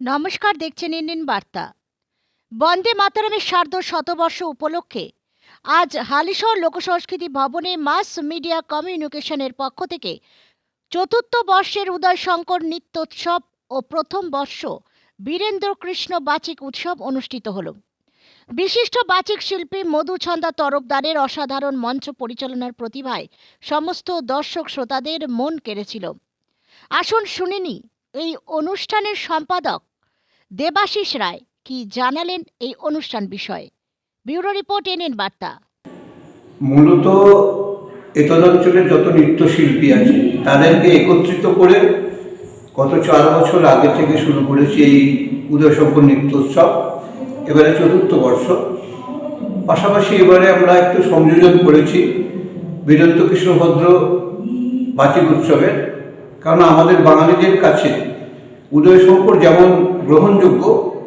নমস্কার, দেখছেন ইন্ডিয়ান বার্তা। বন্দে মাতরমের সার্ধ শতবর্ষ উপলক্ষে আজ হালিশহর লোকসংস্কৃতি ভবনে মাস মিডিয়া কমিউনিকেশনের পক্ষ থেকে চতুর্থ বর্ষের উদয় শঙ্কর নৃত্যোৎসব ও প্রথম বর্ষ বীরেন্দ্র কৃষ্ণ বাচিক উৎসব অনুষ্ঠিত হল। বিশিষ্ট বাচিক শিল্পী মধুছন্দা তরফদারের অসাধারণ মঞ্চ পরিচালনার প্রতিভায় সমস্ত দর্শক শ্রোতাদের মন কেড়েছিল। আসুন শুনিনি এই অনুষ্ঠানের সম্পাদক দেবাশিস রায় কি জানালেন এই অনুষ্ঠান বিষয়ে। ব্যুরো রিপোর্ট, এনএন বার্তা। মূলত এতদাঞ্চলের যত নৃত্যশিল্পী আছে তাদেরকে একত্রিত করে গত 4 বছর আগে থেকে শুরু করেছি এই উদয়শঙ্কর নৃত্যোৎসব। এবারে চতুর্থ বর্ষ। পাশাপাশি এবারে আমরা একটু সংযোজন করেছি বীরেন্দ্র কৃষ্ণ ভদ্র বাচিক উৎসবের, কারণ আমাদের বাঙালিদের কাছে উদয়শঙ্কর যেমন গ্রহণযোগ্য,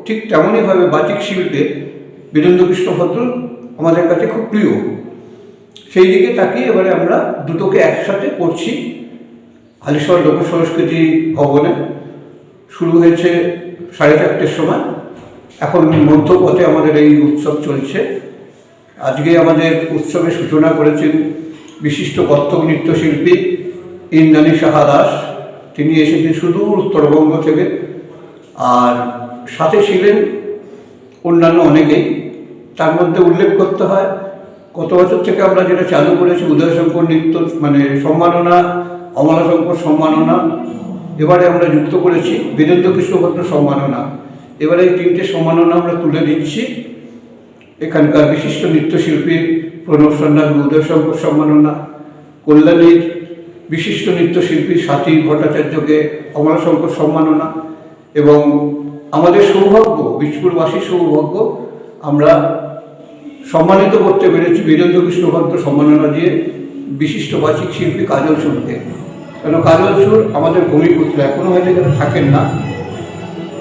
ঠিক তেমনইভাবে বাচিক শিল্পে বীরেন্দ্র কৃষ্ণ ভদ্র আমাদের কাছে খুব প্রিয়। সেই দিকে তাকিয়ে এবারে আমরা দুটোকে একসাথে করছি। হালিশহর লোকসংস্কৃতি ভবনে শুরু হয়েছে 4:30টার সময়। এখন মধ্যপথে আমাদের এই উৎসব চলছে। আজকে আমাদের উৎসবের সূচনা করেছেন বিশিষ্ট কত্থক নৃত্যশিল্পী ইন্দ্রাণী সাহা দাস। তিনি এসেছেন সুদূর উত্তরবঙ্গ থেকে, আর সাথে ছিলেন অন্যান্য অনেকেই। তার মধ্যে উল্লেখ করতে হয়, গত বছর থেকে আমরা যেটা চালু করেছি উদয়শঙ্কর নৃত্য সম্মাননা, অমলাশঙ্কর সম্মাননা, এবারে আমরা যুক্ত করেছি বীরেন্দ্র কৃষ্ণ ভদ্র সম্মাননা। এবারে এই 3টে সম্মাননা আমরা তুলে দিচ্ছি। এখানকার বিশিষ্ট নৃত্যশিল্পী প্রণব সন্ন্যাস উদয়শঙ্কর সম্মাননা, কল্যাণীর বিশিষ্ট নৃত্যশিল্পী সাথী ভট্টাচার্যকে অমলাশঙ্কর সম্মাননা, এবং আমাদের সৌভাগ্য, বীজপুরবাসীর সৌভাগ্য, আমরা সম্মানিত করতে পেরেছি বীরেন্দ্র কৃষ্ণ ভদ্র সম্মাননা দিয়ে বিশিষ্ট বাচিক শিল্পী কাজল সুরকে। কেন কাজল সুর আমাদের ভূমিপুত্র, এখনও হয়তো এখানে থাকেন না।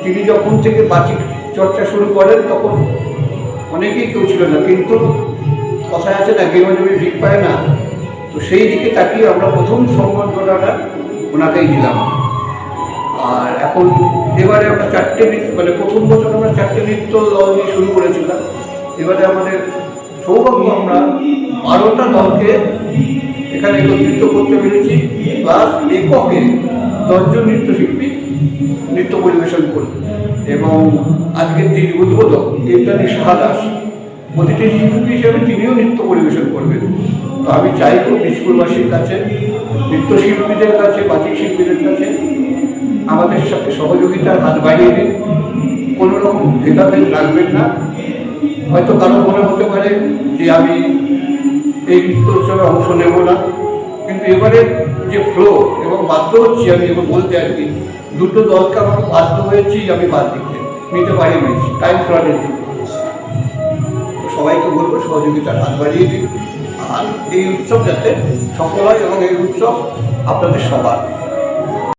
তিনি যখন থেকে বাচিক চর্চা শুরু করেন তখন অনেকেই কেউ ছিল না, কিন্তু কথায় আছে না, গেমে জমি ভিক পায় না। তো সেই দিকে তাকিয়ে আমরা প্রথম সম্মাননাটা ওনাকেই দিলাম। আর এখন এবারে আমরা 4টে প্রথম বছর আমরা 4টে নৃত্য দল নিয়ে শুরু করেছিলাম। এবারে আমাদের সৌভাগ্য আমরা 12টা দলকে এখানে একত্রিত করতে পেরেছি, প্লাস এককে 10 জন নৃত্যশিল্পী নৃত্য পরিবেশন করবে। এবং আজকের দিন উদ্বোধক ইন্দ্রাণী সাহা দাস প্রতিটি শিল্পী হিসেবে তিনিও নৃত্য পরিবেশন করবেন। তো আমি চাইব বীজপুরবাসীর কাছে, নৃত্যশিল্পীদের কাছে, বাচিক শিল্পীদের কাছে আমাদের সাথে সহযোগিতার হাত বাড়িয়ে দিন। কোনো রকম ভেদাভেদ রাখবেন না। হয়তো কারো মনে হতে পারে যে আমি এই নৃত্যোৎসবে অংশ নেব না, কিন্তু এবারে যে ফ্লো এবং বাধ্য হচ্ছি আমি এবার বলতে আর কি, 2টো দলকে আমাকে বাধ্য হয়েছি আমি বাদ নিতে পারি না, টাইম ফ্লটের জন্য। সবাইকে বলবো সহযোগিতার হাত বাড়িয়ে দিন, আর এই উৎসব যাতে সফল হয় এবং এই উৎসব আপনাদের সবার।